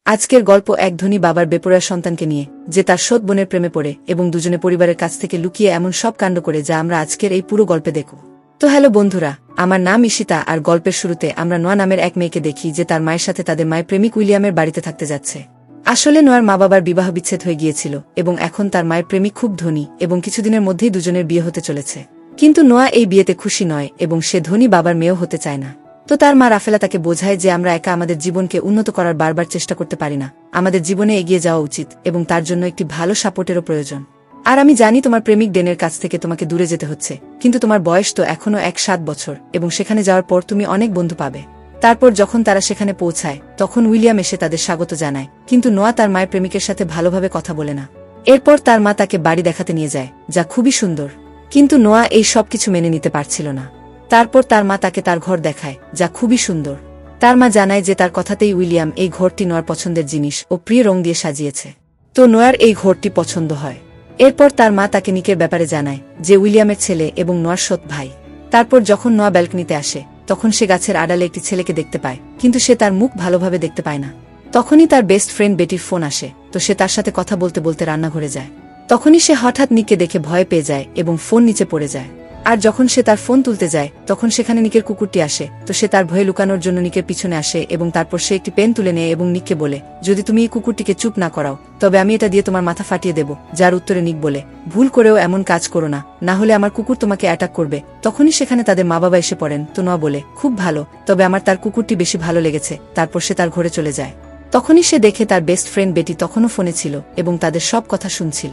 আজকের গল্প এক ধনী বাবার বেপরোয়া সন্তানকে নিয়ে, যে তার সৎ বোনের প্রেমে পড়ে এবং দুজনে পরিবারের কাছ থেকে লুকিয়ে এমন সব কাণ্ড করে যা আমরা আজকের এই পুরো গল্পে দেখব। তো হ্যালো বন্ধুরা, আমার নাম ঈশিতা আর গল্পের শুরুতে আমরা নোয়া নামের এক মেয়েকে দেখি যে তার মায়ের সাথে তাদের মায়ের প্রেমিক উইলিয়ামের বাড়িতে থাকতে যাচ্ছে। আসলে নোয়ার মা বাবার বিবাহ বিচ্ছেদ হয়ে গিয়েছিল এবং এখন তার মায়ের প্রেমিক খুব ধনী এবং কিছুদিনের মধ্যেই দুজনের বিয়ে হতে চলেছে। কিন্তু নোয়া এই বিয়েতে খুশি নয় এবং সে ধনী বাবার মেয়েও হতে চায় না। তো তার মা রাফেলা তাকে বোঝায় যে আমরা একা আমাদের জীবনকে উন্নত করার বারবার চেষ্টা করতে পারি না, আমাদের জীবনে এগিয়ে যাওয়া উচিত এবং তার জন্য একটি ভালো সাপোর্টেরও প্রয়োজন। আর আমি জানি তোমার প্রেমিক ডেনের কাছ থেকে তোমাকে দূরে যেতে হচ্ছে, কিন্তু তোমার বয়স তো এখনও 7 বছর এবং সেখানে যাওয়ার পর তুমি অনেক বন্ধু পাবে। তারপর যখন তারা সেখানে পৌঁছায় তখন উইলিয়াম এসে তাদের স্বাগত জানায়, কিন্তু নোয়া তার মায়ের প্রেমিকের সাথে ভালোভাবে কথা বলে না। এরপর তার মা তাকে বাড়ি দেখাতে নিয়ে যায়, যা খুবই সুন্দর, কিন্তু নোয়া এই সব কিছু মেনে নিতে পারছিল না। তারপর তার মা তাকে তার ঘর দেখায়, যা খুবই সুন্দর। তার মা জানায় যে তার কথাতেই উইলিয়াম এই ঘরটি নোয়ার পছন্দের জিনিস ও প্রিয় রং দিয়ে সাজিয়েছে। তো নোয়ার এই ঘরটি পছন্দ হয়। এরপর তার মা তাকে নিকের ব্যাপারে জানায়, যে উইলিয়ামের ছেলে এবং নোয়ার সৎ ভাই। তারপর যখন নোয়া ব্যালকনিতে আসে তখন সে গাছের আড়ালে একটি ছেলেকে দেখতে পায়, কিন্তু সে তার মুখ ভালোভাবে দেখতে পায় না। তখনই তার বেস্ট ফ্রেন্ড বেটির ফোন আসে, তো সে তার সাথে কথা বলতে বলতে রান্নাঘরে যায়। তখনই সে হঠাৎ নিককে দেখে ভয় পেয়ে যায় এবং ফোন নিচে পড়ে যায়। আর যখন সে তার ফোন তুলতে যায় তখন সেখানে নিকের কুকুরটি আসে, তো সে তার ভয়ে লুকানোর জন্য নিকের পিছনে আসে এবং তারপর সে একটি পেন তুলে নেয় এবং নিককে বলে, যদি তুমি এই কুকুরটিকে চুপ না করাও তবে আমি এটা দিয়ে তোমার মাথা ফাটিয়ে দেব। যার উত্তরে নিক বলে, ভুল করেও এমন কাজ করো না, না হলে আমার কুকুর তোমাকে অ্যাটাক করবে। তখনই সেখানে তাদের মা বাবা এসে পড়েন। তো নোয়া বলে, খুব ভালো, তবে আমার তার কুকুরটি বেশি ভালো লেগেছে। তারপর সে তার ঘরে চলে যায়। তখনই সে দেখে তার বেস্ট ফ্রেন্ড বেটি তখনও ফোনে ছিল এবং তাদের সব কথা শুনছিল।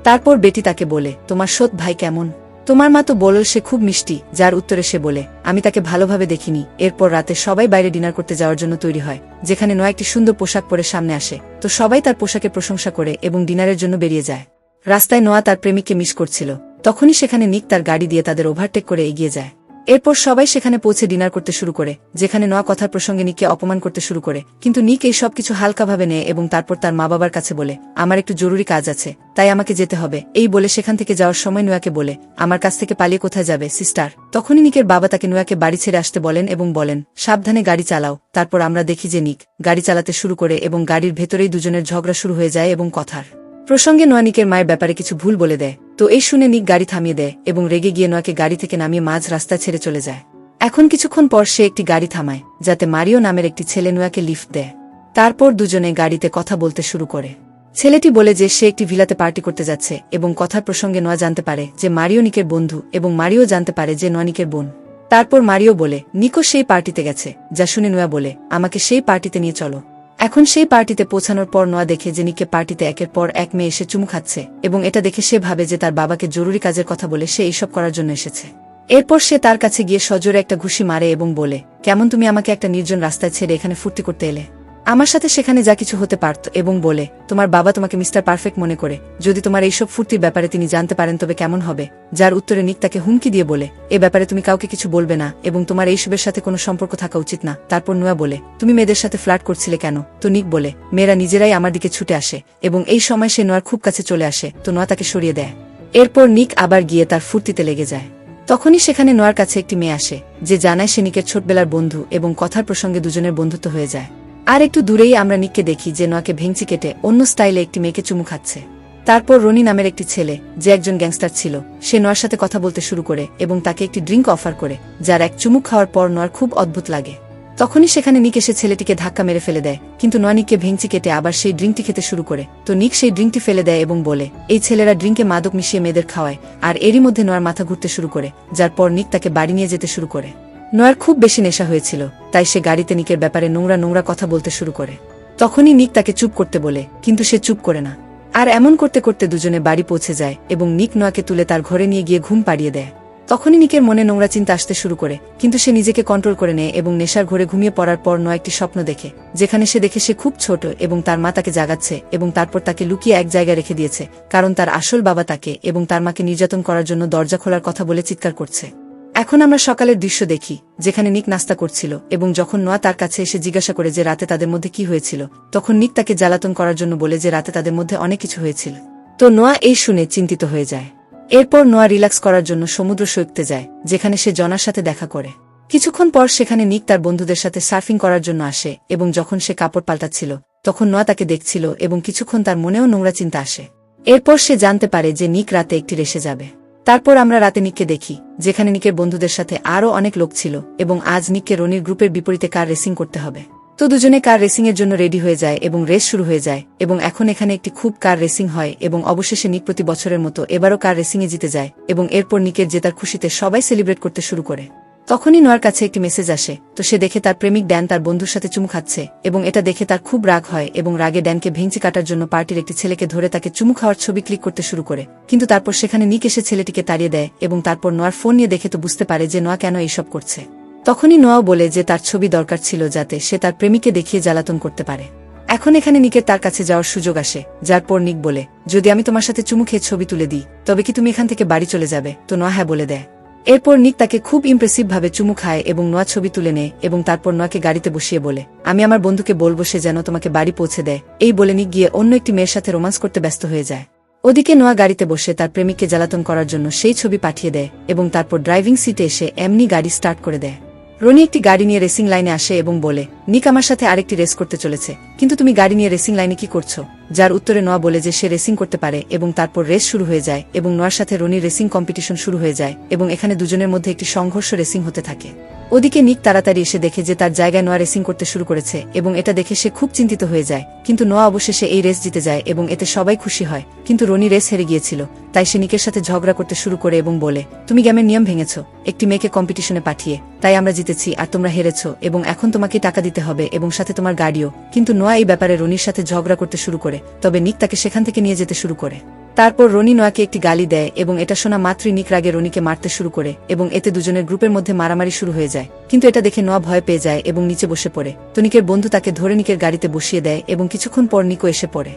তারপর বেটি তাকে বলে, তোমার সৎ ভাই কেমন? তোমার মা তো বলল সে খুব মিষ্টি। যার উত্তরে সে বলে, আমি তাকে ভালোভাবে দেখিনি। এরপর রাতে সবাই বাইরে ডিনার করতে যাওয়ার জন্য তৈরি হয়, যেখানে নোয়া একটি সুন্দর পোশাক পরে সামনে আসে। তো সবাই তার পোশাকের প্রশংসা করে এবং ডিনারের জন্য বেরিয়ে যায়। রাস্তায় নোয়া তার প্রেমিককে মিস করছিল। তখনই সেখানে নিক তার গাড়ি দিয়ে তাদের ওভারটেক করে এগিয়ে যায়। এরপর সবাই সেখানে পৌঁছে ডিনার করতে শুরু করে, যেখানে নোয়া কথার প্রসঙ্গে নিককে অপমান করতে শুরু করে, কিন্তু নিক এই সবকিছু হালকাভাবে নেয় এবং তারপর তার মা বাবার কাছে বলে, আমার একটু জরুরি কাজ আছে, তাই আমাকে যেতে হবে। এই বলে সেখান থেকে যাওয়ার সময় নোয়াকে বলে, আমার কাছ থেকে পালিয়ে কোথায় যাবে সিস্টার? তখনই নিকের বাবা তাকে নোয়াকে বাড়ি ছেড়ে আসতে বলেন এবং বলেন, সাবধানে গাড়ি চালাও। তারপর আমরা দেখি যে নিক গাড়ি চালাতে শুরু করে এবং গাড়ির ভেতরেই দুজনের ঝগড়া শুরু হয়ে যায় এবং কথার প্রসঙ্গে নোয়া নিকের মায়ের ব্যাপারে কিছু ভুল বলে দেয়। তো এই শুনে নিক গাড়ি থামিয়ে দেয় এবং রেগে গিয়ে নোয়াকে গাড়ি থেকে নামিয়ে মাঝ রাস্তায় ছেড়ে চলে যায়। এখন কিছুক্ষণ পর সে একটি গাড়ি থামায়, যাতে মারিও নামের একটি ছেলে নোয়াকে লিফট দেয়। তারপর দুজনে গাড়িতে কথা বলতে শুরু করে। ছেলেটি বলে যে সে একটি ভিলাতে পার্টি করতে যাচ্ছে এবং কথার প্রসঙ্গে নোয়া জানতে পারে যে মারিও নিকের বন্ধু এবং মারিও জানতে পারে যে নোয়া নিকের বোন। তারপর মারিও বলে, নিকো সেই পার্টিতে গেছে। যা শুনে নোয়া বলে, আমাকে সেই পার্টিতে নিয়ে চলো। এখন সেই পার্টিতে পৌঁছানোর পর নোয়া দেখে যে নিককে পার্টিতে একের পর এক মেয়ে এসে চুমু খাচ্ছে এবং এটা দেখে সে ভাবে যে তার বাবাকে জরুরি কাজের কথা বলে সে এইসব করার জন্য এসেছে। এরপর সে তার কাছে গিয়ে সজোরে একটা ঘুষি মারে এবং বলে, কেমন তুমি আমাকে একটা নির্জন রাস্তায় ছেড়ে এখানে ফুর্তি করতে এলে? আমার সাথে সেখানে যা কিছু হতে পারত। এবং বলে, তোমার বাবা তোমাকে মিস্টার পারফেক্ট মনে করে, যদি তোমার এইসব ফুর্তির ব্যাপারে তিনি জানতে পারেন তবে কেমন হবে? যার উত্তরে নিক তাকে হুমকি দিয়ে বলে, এ ব্যাপারে তুমি কাউকে কিছু বলবে না এবং তোমার এইসবের সাথে কোনো সম্পর্ক থাকা উচিত না। তারপর নোয়া বলে, তুমি মেয়েদের সাথে ফ্লার্ট করছিলে কেন? তো নিক বলে, মেয়েরা নিজেরাই আমার দিকে ছুটে আসে এবং এই সময় সে নোয়ার খুব কাছে চলে আসে। তো নোয়া তাকে সরিয়ে দেয়। এরপর নিক আবার গিয়ে তার ফুর্তিতে লেগে যায়। তখনই সেখানে নোয়ার কাছে একটি মেয়ে আসে, যে জানায় সে নিকের ছোটবেলার বন্ধু এবং কথার প্রসঙ্গে দুজনের বন্ধুত্ব হয়ে যায়। আর একটু দূরেই আমরা নিককে দেখি যে নোয়াকে ভেঙচি কেটে অন্য স্টাইলে একটি মেয়েকে চুমু খাচ্ছে। তারপর রনি নামের একটি ছেলে, যে একজন গ্যাংস্টার ছিল, সে নোয়ার সাথে কথা বলতে শুরু করে এবং তাকে একটি ড্রিঙ্ক অফার করে, যার এক চুমুক খাওয়ার পর নোয়ার খুব অদ্ভুত লাগে। তখনই সেখানে নিক এসে ছেলেটিকে ধাক্কা মেরে ফেলে দেয়, কিন্তু নোয়া নিককে ভেঙচি কেটে আবার সেই ড্রিঙ্কটি খেতে শুরু করে। তো নিক সেই ড্রিঙ্কটি ফেলে দেয় এবং বলে, এই ছেলেরা ড্রিঙ্কে মাদক মিশিয়ে মেয়েদের খাওয়ায়। আর এরই মধ্যে নোয়ার মাথা ঘুরতে শুরু করে, যার পর নিক তাকে বাড়ি নিয়ে যেতে শুরু করে। নোয়ার খুব বেশি নেশা হয়েছিল, তাই সে গাড়িতে নিকের ব্যাপারে নোংরা নোংরা কথা বলতে শুরু করে। তখনই নিক তাকে চুপ করতে বলে, কিন্তু সে চুপ করে না। আর এমন করতে করতে দুজনে বাড়ি পৌঁছে যায় এবং নিক নোয়াকে তুলে তার ঘরে নিয়ে গিয়ে ঘুম পাড়িয়ে দেয়। তখনই নিকের মনে নোংরা চিন্তা আসতে শুরু করে, কিন্তু সে নিজেকে কন্ট্রোল করে নেয় এবং নেশার ঘরে ঘুমিয়ে পড়ার পর নোয়া একটি স্বপ্ন দেখে, যেখানে সে দেখে সে খুব ছোট এবং তার মা তাকে জাগাচ্ছে এবং তারপর তাকে লুকিয়ে এক জায়গায় রেখে দিয়েছে, কারণ তার আসল বাবা তাকে এবং তার মাকে নির্যাতন করার জন্য দরজা খোলার কথা বলে চিৎকার করছে। এখন আমরা সকালের দৃশ্য দেখি, যেখানে নিক নাস্তা করছিল এবং যখন নোয়া তার কাছে এসে জিজ্ঞাসা করে যে রাতে তাদের মধ্যে কি হয়েছিল, তখন নিক তাকে জ্বালাতন করার জন্য বলে যে রাতে তাদের মধ্যে অনেক কিছু হয়েছিল। তো নোয়া এই শুনে চিন্তিত হয়ে যায়। এরপর নোয়া রিল্যাক্স করার জন্য সমুদ্র সৈকতে যায়, যেখানে সে জনার সাথে দেখা করে। কিছুক্ষণ পর সেখানে নিক তার বন্ধুদের সাথে সার্ফিং করার জন্য আসে এবং যখন সে কাপড় পাল্টাচ্ছিল তখন নোয়া তাকে দেখছিল এবং কিছুক্ষণ তার মনেও নোংরা চিন্তা আসে। এরপর সে জানতে পারে যে নিক রাতে একটি রেসে যাবে। তারপর আমরা রাতে নিককে দেখি যেখানে নিকের বন্ধুদের সাথে আরও অনেক লোক ছিল এবং আজ নিককে রনির গ্রুপের বিপরীতে কার রেসিং করতে হবে। তো দুজনে কার রেসিং এর জন্য রেডি হয়ে যায় এবং রেস শুরু হয়ে যায় এবং এখন এখানে একটি খুব কার রেসিং হয় এবং অবশেষে নিক প্রতি বছরের মতো এবারও কার রেসিংয়ে জিতে যায় এবং এরপর নিকের জেতার খুশিতে সবাই সেলিব্রেট করতে শুরু করে। তখনই নোয়ার কাছে একটি মেসেজ আসে। তো সে দেখে তার প্রেমিক ড্যান তার বন্ধুর সাথে চুমু খাচ্ছে এবং এটা দেখে তার খুব রাগ হয় এবং রাগে ড্যানকে ভেঙচি কাটার জন্য পার্টির একটি ছেলেকে ধরে তাকে চুমু খাওয়ার ছবি ক্লিক করতে শুরু করে। কিন্তু তারপর সেখানে নিক এসে ছেলেটিকে তাড়িয়ে দেয় এবং তারপর নোয়ার ফোন নিয়ে দেখে তো বুঝতে পারে যে নোয়া কেন এইসব করছে। তখনই নোয়াও বলে যে তার ছবি দরকার ছিল যাতে সে তার প্রেমিককে দেখিয়ে জ্বালাতন করতে পারে। এখন এখানে নিকের তার কাছে যাওয়ার সুযোগ আসে, যার পর নিক বলে, যদি আমি তোমার সাথে চুমু খেয়ে ছবি তুলে দিই তবে কি তুমি এখান থেকে বাড়ি চলে যাবে? তো নোয়া হ্যাঁ বলে দেয়। এরপর নিক তাকে খুব ইমপ্রেসিভ ভাবে চুমু খায় এবং নোয়া ছবি তুলে নেয় এবং তারপর নোয়াকে গাড়িতে বসিয়ে বলে, আমি আমার বন্ধুকে বলবো সে যেন তোমাকে বাড়ি পৌঁছে দেয়। এই বলে নিক গিয়ে অন্য একটি মেয়ের সাথে রোমান্স করতে ব্যস্ত হয়ে যায়। ওদিকে নোয়া গাড়িতে বসে তার প্রেমিককে জ্বালাতন করার জন্য সেই ছবি পাঠিয়ে দেয় এবং তারপর ড্রাইভিং সিটে এসে এমনি গাড়ি স্টার্ট করে দেয়। রনি একটি গাড়ি নিয়ে রেসিং লাইনে আসে এবং বলে, নিক আমার সাথে আরেকটি রেস করতে চলেছে, কিন্তু তুমি গাড়ি নিয়ে রেসিং লাইনে কি করছো? যার উত্তরে নোয়া বলে যে সে রেসিং করতে পারে এবং তারপর রেস শুরু হয়ে যায় এবং নোয়ার সাথে রনির রেসিং কম্পিটিশন শুরু হয়ে যায় এবং এখানে দুজনের মধ্যে একটি সংঘর্ষ রেসিং হতে থাকে। ওদিকে নিক তাড়াতাড়ি এসে দেখে যে তার জায়গায় নোয়া রেসিং করতে শুরু করেছে এবং এটা দেখে সে খুব চিন্তিত হয়ে যায়। কিন্তু নোয়া অবশেষে এই রেস জিতে যায় এবং এতে সবাই খুশি হয়। কিন্তু রনি রেস হেরে গিয়েছিল, তাই সে নিকের সাথে ঝগড়া করতে শুরু করে এবং বলে, তুমি গেমের নিয়ম ভেঙেছ, একটি মেয়েকে কম্পিটিশনে পাঠিয়ে, তাই আমরা জিতেছি আর তোমরা হেরেছ এবং এখন তোমাকে টাকা দিতে হবে এবং সাথে তোমার গাড়িও। কিন্তু নোয়া এই ব্যাপারে রনির সাথে ঝগড়া করতে শুরু করে, তবে নিক তাকে সেখান থেকে নিয়ে যেতে শুরু করে। তারপর রনি নোয়াকে একটি গালি দেয় এবং এটা শোনা মাত্রই নিক রাগে রনিকে মারতে শুরু করে এবং এতে দুজনের গ্রুপের মধ্যে মারামারি শুরু হয়ে যায়। কিন্তু এটা দেখে নোয়া ভয় পেয়ে যায় এবং নিচে বসে পড়ে। তো নিকের বন্ধু তাকে ধরে নিকের গাড়িতে বসিয়ে দেয় এবং কিছুক্ষণ পর নিকও এসে পড়ে।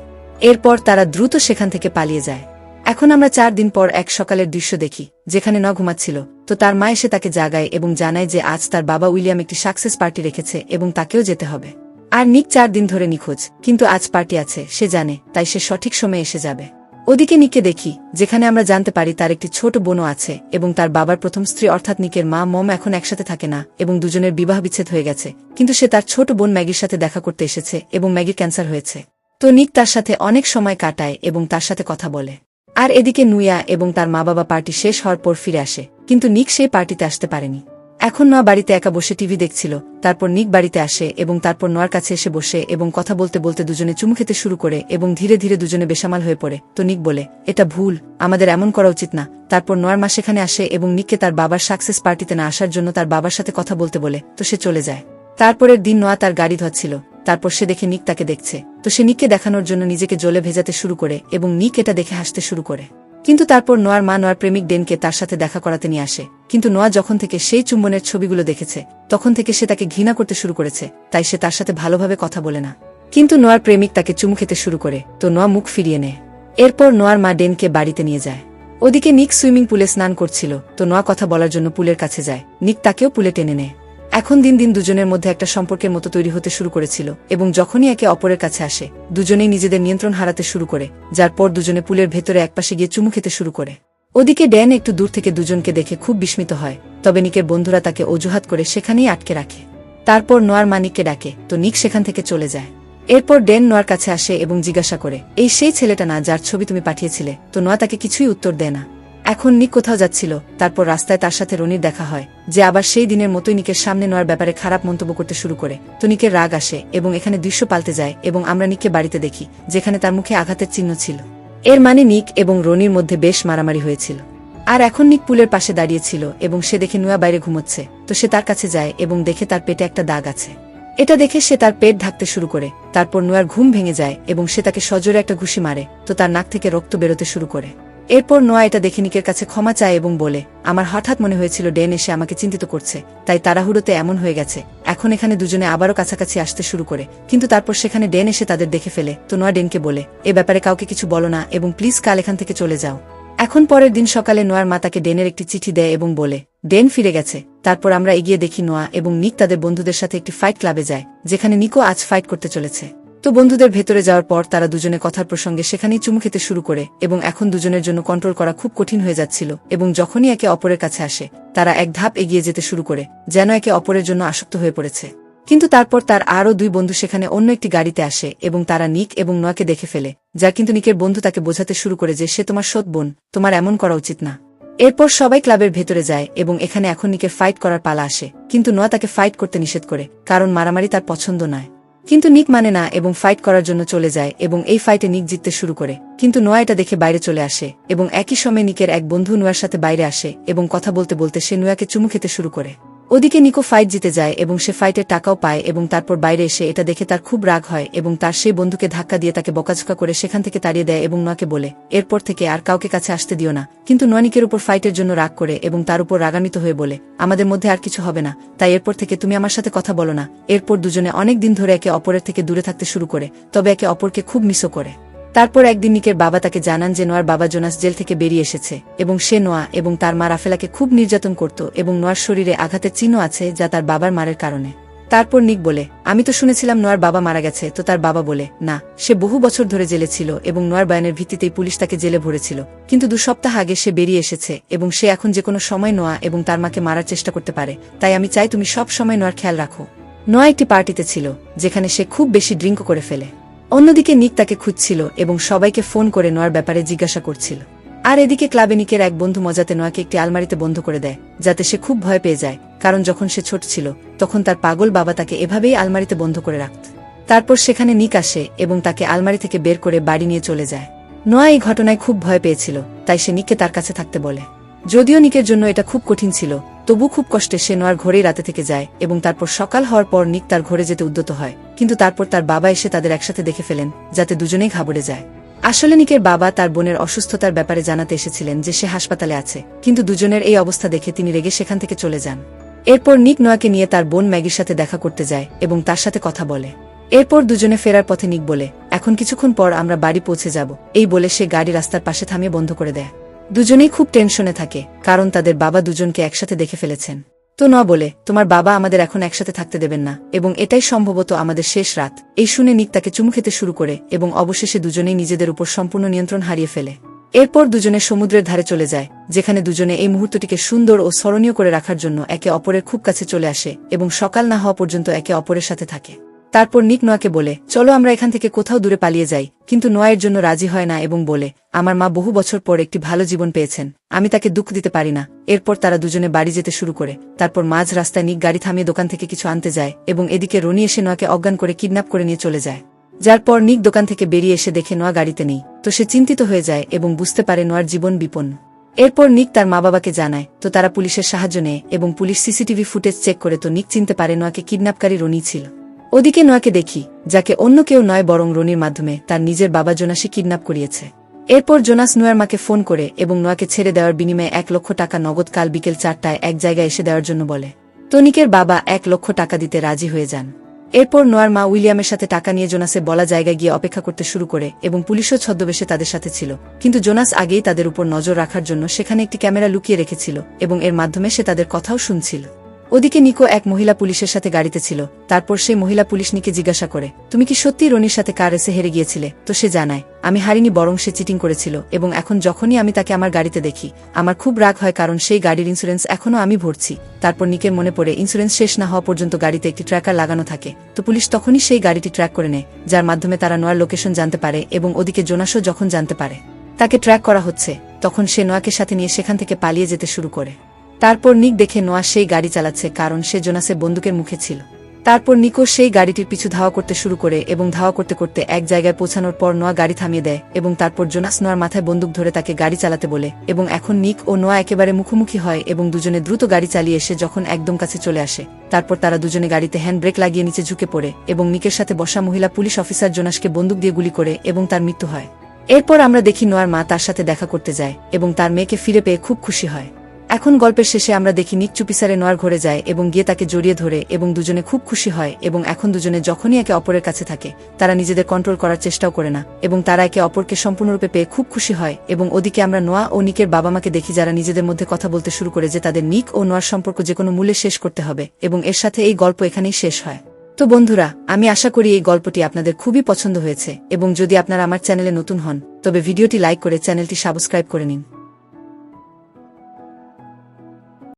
এরপর তারা দ্রুত সেখান থেকে পালিয়ে যায়। এখন আমরা 4 দিন পর এক সকালের দৃশ্য দেখি যেখানে নোয়া ঘুমাচ্ছিল। তো তার মা এসে তাকে জাগায় এবং জানায় যে আজ তার বাবা উইলিয়াম একটি সাকসেস পার্টি রেখেছে এবং তাকেও যেতে হবে। আর নিক 4 দিন ধরে নিখোঁজ, কিন্তু আজ পার্টি আছে সে জানে, তাই সে সঠিক সময়ে এসে যাবে। ওদিকে নিককে দেখি যেখানে আমরা জানতে পারি তার একটি ছোট বোনও আছে এবং তার বাবার প্রথম স্ত্রী অর্থাৎ নিকের মা মম এখন একসাথে থাকে না এবং দুজনের বিবাহ বিচ্ছেদ হয়ে গেছে। কিন্তু সে তার ছোট বোন ম্যাগির সাথে দেখা করতে এসেছে এবং ম্যাগির ক্যান্সার হয়েছে। তো নিক তার সাথে অনেক সময় কাটায় এবং তার সাথে কথা বলে। আর এদিকে নুয়া এবং তার মা বাবা পার্টি শেষ হওয়ার পর ফিরে আসে, কিন্তু নিক সেই পার্টিতে আসতে পারেনি। এখন নোয়া বাড়িতে একা বসে টিভি দেখছিল। তারপর নিক বাড়িতে আসে এবং তারপর নোয়ার কাছে এসে বসে এবং কথা বলতে বলতে দুজনে চুমু খেতে শুরু করে এবং ধীরে ধীরে দুজনে বেসামাল হয়ে পড়ে। তো নিক বলে, এটা ভুল, আমাদের এমন করা উচিত না। তারপর নোয়ার মা সেখানে আসে এবং নিককে তার বাবার সাকসেস পার্টিতে না আসার জন্য তার বাবার সাথে কথা বলতে বলে। তো সে চলে যায়। তারপরের দিন নোয়া তার গাড়ি ধোয়াচ্ছিল। তারপর সে দেখে নিক তাকে দেখছে। তো সে নিককে দেখানোর জন্য নিজেকে জলে ভেজাতে শুরু করে এবং নিক এটা দেখে হাসতে শুরু করে। কিন্তু তারপর নোয়ার মা নোয়ার প্রেমিক ডেনকে তার সাথে দেখা করাতে নিয়ে আসে। কিন্তু নোয়া যখন থেকে সেই চুম্বনের ছবিগুলো দেখেছে তখন থেকে সে তাকে ঘৃণা করতে শুরু করেছে, তাই সে তার সাথে ভালোভাবে কথা বলে না। কিন্তু নোয়ার প্রেমিক তাকে চুমু খেতে শুরু করে, তো নোয়া মুখ ফিরিয়ে নেয়। এরপর নোয়ার মা ডেনকে বাড়িতে নিয়ে যায়। ওদিকে নিক সুইমিং পুলে স্নান করছিল। তো নোয়া কথা বলার জন্য পুলের কাছে যায়। নিক তাকেও পুলে টেনে নেয়। এখন দিন দিন দুজনের মধ্যে একটা সম্পর্কের মতো তৈরি হতে শুরু করেছিল এবং যখনই একে অপরের কাছে আসে দুজনেই নিজেদের নিয়ন্ত্রণ হারাতে শুরু করে, যার পর দুজনে পুলের ভেতরে একপাশে গিয়ে চুমু খেতে শুরু করে। ওদিকে ড্যান একটু দূর থেকে দুজনকে দেখে খুব বিস্মিত হয়, তবে নিকের বন্ধুরা তাকে অজুহাত করে সেখানেই আটকে রাখে। তারপর নোয়ার মা নিককে ডাকে, তো নিক সেখান থেকে চলে যায়। এরপর ড্যান নোয়ার কাছে আসে এবং জিজ্ঞাসা করে, এই সেই ছেলেটা না যার ছবি তুমি পাঠিয়েছিলে? তো নোয়া তাকে কিছুই উত্তর দেয় না। এখন নিক কোথাও যাচ্ছিল, তারপর রাস্তায় তার সাথে রনির দেখা হয়, যে আবার সেই দিনের মতোই নিকের সামনে নোয়ার ব্যাপারে খারাপ মন্তব্য করতে শুরু করে। তো নিকের রাগ আসে এবং এখানে দৃশ্য পাল্টে যায় এবং আমরা নিককে বাড়িতে দেখি যেখানে তার মুখে আঘাতের চিহ্ন ছিল। এর মানে নিক এবং রনির মধ্যে বেশ মারামারি হয়েছিল। আর এখন নিক পুলের পাশে দাঁড়িয়েছিল এবং সে দেখে নোয়া বাইরে ঘুমোচ্ছে। তো সে তার কাছে যায় এবং দেখে তার পেটে একটা দাগ আছে। এটা দেখে সে তার পেট ঢাকতে শুরু করে। তারপর নোয়ার ঘুম ভেঙে যায় এবং সে তাকে সজোরে একটা ঘুষি মারে। তো তার নাক থেকে রক্ত বেরোতে শুরু করে। এরপর নোয়া এটা দেখে নিকের কাছে ক্ষমা চায় এবং বলে, আমার হঠাৎ মনে হয়েছিল ডেন এসে আমাকে চিন্তিত করছে, তাই তাড়াহুড়োতে এমন হয়ে গেছে। এখন এখানে দুজনে আবারও কাছাকাছি আসতে শুরু করে, কিন্তু তারপর সেখানে ডেন এসে তাদের দেখে ফেলে। তো নোয়া ডেনকে বলে, এ ব্যাপারে কাউকে কিছু বলো না এবং প্লিজ কাল এখান থেকে চলে যাও। এখন পরের দিন সকালে নোয়ার মা তাকে ডেনের একটি চিঠি দেয় এবং বলে, ডেন ফিরে গেছে। তারপর আমরা এগিয়ে দেখি নোয়া এবং নিক তাদের বন্ধুদের সাথে একটি ফাইট ক্লাবে যায়, যেখানে নিকও আজ ফাইট করতে চলেছে। তো বন্ধুদের ভেতরে যাওয়ার পর তারা দুজনে কথার প্রসঙ্গে সেখানেই চুমু খেতে শুরু করে এবং এখন দুজনের জন্য কন্ট্রোল করা খুব কঠিন হয়ে যাচ্ছিল এবং যখনই একে অপরের কাছে আসে তারা এক ধাপ এগিয়ে যেতে শুরু করে, যেন একে অপরের জন্য আসক্ত হয়ে পড়েছে। কিন্তু তারপর তার আরও দুই বন্ধু সেখানে অন্য একটি গাড়িতে আসে এবং তারা নিক এবং নোয়াকে দেখে ফেলে, যা কিন্তু নিকের বন্ধু তাকে বোঝাতে শুরু করে যে সে তোমার সৎ বোন, তোমার এমন করা উচিত না। এরপর সবাই ক্লাবের ভেতরে যায় এবং এখানে এখন নিকের ফাইট করার পালা আসে, কিন্তু নোয়া তাকে ফাইট করতে নিষেধ করে, কারণ মারামারি তার পছন্দ নয়। কিন্তু নিক মানে না এবং ফাইট করার জন্য চলে যায় এবং এই ফাইটে নিক জিততে শুরু করে, কিন্তু নোয়া এটা দেখে বাইরে চলে আসে এবং একই সময় নিকের এক বন্ধু নোয়ার সাথে বাইরে আসে এবং কথা বলতে বলতে সে নোয়াকে চুমু খেতে শুরু করে। ওদিকে নিকো ফাইট জিতে যায় এবং সে ফাইটের টাকাও পায় এবং তারপর বাইরে এসে এটা দেখে তার খুব রাগ হয় এবং তার সেই বন্ধুকে ধাক্কা দিয়ে তাকে বকাঝকা করে সেখান থেকে তাড়িয়ে দেয় এবং নোয়াকে বলে এরপর থেকে আর কাউকে কাছে আসতে দিও না। কিন্তু নোয়া নিকের উপর ফাইটের জন্য রাগ করে এবং তার উপর রাগান্বিত হয়ে বলে আমাদের মধ্যে আর কিছু হবে না, তাই এরপর থেকে তুমি আমার সাথে কথা বলো না। এরপর দুজনে অনেক দিন ধরে একে অপরের থেকে দূরে থাকতে শুরু করে, তবে একে অপরকে খুব মিসও করে। তারপর একদিন নিকের বাবা তাকে জানান যে নোয়ার বাবা জোনাস জেল থেকে বেরিয়ে এসেছে এবং সে নোয়া এবং তার মা রাফেলাকে খুব নির্যাতন করত এবং নোয়ার শরীরে আঘাতের চিহ্ন আছে যা তার বাবার মারের কারণে। তারপর নিক বলে আমি তো শুনেছিলাম নোয়ার বাবা মারা গেছে। তো তার বাবা বলে না, সে বহু বছর ধরে জেলে ছিল এবং নোয়ার বয়ানের ভিত্তিতেই পুলিশ তাকে জেলে ভরেছিল, কিন্তু 2 সপ্তাহ আগে সে বেরিয়ে এসেছে এবং সে এখন যে কোনো সময় নোয়া এবং তার মাকে মারার চেষ্টা করতে পারে, তাই আমি চাই তুমি সব সময় নোয়ার খেয়াল রাখো। নোয়া একটি পার্টিতে ছিল যেখানে সে খুব বেশি ড্রিঙ্ক করে ফেলে। অন্যদিকে নিক তাকে খুঁজছিল এবং সবাইকে ফোন করে নোয়ার ব্যাপারে জিজ্ঞাসা করছিল। আর এদিকে ক্লাবে নিকের এক বন্ধু মজাতে নোয়াকে একটি আলমারিতে বন্ধ করে দেয়, যাতে সে খুব ভয় পেয়ে যায়, কারণ যখন সে ছোট ছিল তখন তার পাগল বাবা তাকে এভাবেই আলমারিতে বন্ধ করে রাখত। তারপর সেখানে নিক আসে এবং তাকে আলমারি থেকে বের করে বাড়ি নিয়ে চলে যায়। নোয়া এই ঘটনায় খুব ভয় পেয়েছিল, তাই সে নিককে তার কাছে থাকতে বলে। যদিও নিকের জন্য এটা খুব কঠিন ছিল, তবু খুব কষ্টে সে নোয়ার ঘরেই রাতে থেকে যায় এবং তারপর সকাল হওয়ার পর নিক তার ঘরে যেতে উদ্যত হয়, কিন্তু তারপর তার বাবা এসে তাদের একসাথে দেখে ফেলেন, যাতে দুজনেই ঘাবড়ে যায়। আসলে নিকের বাবা তার বোনের অসুস্থতার ব্যাপারে জানাতে এসেছিলেন যে সে হাসপাতালে আছে, কিন্তু দুজনের এই অবস্থা দেখে তিনি রেগে সেখান থেকে চলে যান। এরপর নিক নোয়াকে নিয়ে তার বোন ম্যাগির সাথে দেখা করতে যায় এবং তার সাথে কথা বলে। এরপর দুজনে ফেরার পথে নিক বলে এখন কিছুক্ষণ পর আমরা বাড়ি পৌঁছে যাব, এই বলে সে গাড়ি রাস্তার পাশে থামিয়ে বন্ধ করে দেয়। দুজনেই খুব টেনশনে থাকে, কারণ তাদের বাবা দুজনকে একসাথে দেখে ফেলেছেন। তো নোয়া বলে তোমার বাবা আমাদের এখন একসাথে থাকতে দেবেন না এবং এটাই সম্ভবত আমাদের শেষ রাত। এই শুনে নিক তাকে চুমু খেতে শুরু করে এবং অবশেষে দুজনেই নিজেদের উপর সম্পূর্ণ নিয়ন্ত্রণ হারিয়ে ফেলে। এরপর দুজনে সমুদ্রের ধারে চলে যায়, যেখানে দুজনে এই মুহূর্তটিকে সুন্দর ও স্মরণীয় করে রাখার জন্য একে অপরের খুব কাছে চলে আসে এবং সকাল না হওয়া পর্যন্ত একে অপরের সাথে থাকে। তারপর নিক নোয়াকে বলে চলো আমরা এখান থেকে কোথাও দূরে পালিয়ে যাই, কিন্তু নোয়া এর জন্য রাজি হয় না এবং বলে আমার মা বহু বছর পর একটি ভালো জীবন পেয়েছেন, আমি তাকে দুঃখ দিতে পারি না। এরপর তারা দুজনে বাড়ি যেতে শুরু করে। তারপর মাঝ রাস্তায় নিক গাড়ি থামিয়ে দোকান থেকে কিছু আনতে যায় এবং এদিকে রনি এসে নোয়াকে অজ্ঞান করে কিডন্যাপ করে নিয়ে চলে যায়। যার পর নিক দোকান থেকে বেরিয়ে এসে দেখে নোয়া গাড়িতে নেই, তো সে চিন্তিত হয়ে যায় এবং বুঝতে পারে নোয়ার জীবন বিপন্ন। এরপর নিক তার মা বাবাকে জানায়, তো তারা পুলিশের সাহায্য নেয় এবং পুলিশ সিসিটিভি ফুটেজ চেক করে, তো নিক চিনতে পারে নোয়াকে কিডন্যাপকারী রনি ছিল। ওদিকে নোয়াকে দেখি, যাকে অন্য কেউ নয় বরং রনির মাধ্যমে তার নিজের বাবা জোনাসই কিডন্যাপ করিয়েছে। এরপর জোনাস নোয়ার মাকে ফোন করে এবং নোয়াকে ছেড়ে দেওয়ার বিনিময়ে 1 লক্ষ টাকা নগদ কাল বিকেল 4টায় এক জায়গায় এসে দেওয়ার জন্য বলে। তনিকের বাবা 1 লক্ষ টাকা দিতে রাজি হয়ে যান। এরপর নোয়ার মা উইলিয়ামের সাথে টাকা নিয়ে জোনাসের বলা জায়গায় গিয়ে অপেক্ষা করতে শুরু করে এবং পুলিশও ছদ্মবেশে তাদের সাথে ছিল, কিন্তু জোনাস আগেই তাদের উপর নজর রাখার জন্য সেখানে একটি ক্যামেরা লুকিয়ে রেখেছিল এবং এর মাধ্যমে সে তাদের কথাও শুনছিল। ওদিকে নিকো এক মহিলা পুলিশের সাথে গাড়িতে ছিল। তারপর সেই মহিলা পুলিশ নিকে জিজ্ঞাসা করে তুমি কি সত্যি রনির সাথে কার রেসে হেরে গিয়েছিলে? তো সে জানায় আমি হারিনি, বরং সে চিটিং করেছিল এবং এখন যখনই আমি তাকে আমার গাড়িতে দেখি আমার খুব রাগ হয়, কারণ সেই গাড়ির ইন্স্যুরেন্স এখনো আমি ভরছি। তারপর নিকের মনে পড়ে ইন্স্যুরেন্স শেষ না হওয়া পর্যন্ত গাড়িতে একটি ট্র্যাকার লাগানো থাকে, তো পুলিশ তখনই সেই গাড়িটি ট্র্যাক করে নেয়, যার মাধ্যমে তারা নোয়ার লোকেশন জানতে পারে এবং ওদিকে জোনাসও যখন জানতে পারে তাকে ট্র্যাক করা হচ্ছে, তখন সে নোয়াকে সাথে নিয়ে সেখান থেকে পালিয়ে যেতে শুরু করে। তারপর নিক দেখে নোয়া সেই গাড়ি চালাচ্ছে, কারণ সে জোনাসের বন্দুকের মুখে ছিল। তারপর নিকো সেই গাড়িটির পিছু ধাওয়া করতে শুরু করে এবং ধাওয়া করতে করতে এক জায়গায় পৌঁছানোর পর নোয়া গাড়ি থামিয়ে দেয় এবং তারপর জোনাস নোয়ার মাথায় বন্দুক ধরে তাকে গাড়ি চালাতে বলে এবং এখন নিক ও নোয়া একেবারে মুখোমুখি হয় এবং দুজনে দ্রুত গাড়ি চালিয়ে এসে যখন একদম কাছে চলে আসে, তারপর তারা দুজনে গাড়িতে হ্যান্ড ব্রেক লাগিয়ে নিচে ঝুঁকে পড়ে এবং নিকের সাথে বসা মহিলা পুলিশ অফিসার জোনাসকে বন্দুক দিয়ে গুলি করে এবং তার মৃত্যু হয়। এরপর আমরা দেখি নোয়ার মা তার সাথে দেখা করতে যায় এবং তার মেয়েকে ফিরে পেয়ে খুব খুশি হয়। এখন গল্পের শেষে আমরা দেখি নিক চুপিসারে নোয়ার ঘরে যায় এবং গিয়ে তাকে জড়িয়ে ধরে এবং দুজনে খুব খুশি হয় এবং এখন দুজনে যখনই একে অপরের কাছে থাকে তারা নিজেদের কন্ট্রোল করার চেষ্টাও করে না এবং তারা একে অপরকে সম্পূর্ণরূপে পেয়ে খুব খুশি হয়। এবং ওদিকে আমরা নোয়া ও নিকের বাবা মাকে দেখি, যারা নিজেদের মধ্যে কথা বলতে শুরু করে যে তাদের নিক ও নোয়ার সম্পর্ক যে কোনো মূল্যে শেষ করতে হবে এবং এর সাথে এই গল্প এখানেই শেষ হয়। তো বন্ধুরা, আমি আশা করি এই গল্পটি আপনাদের খুবই পছন্দ হয়েছে এবং যদি আপনারা আমার চ্যানেলে নতুন হন তবে ভিডিওটি লাইক করে চ্যানেলটি সাবস্ক্রাইব করে নিন।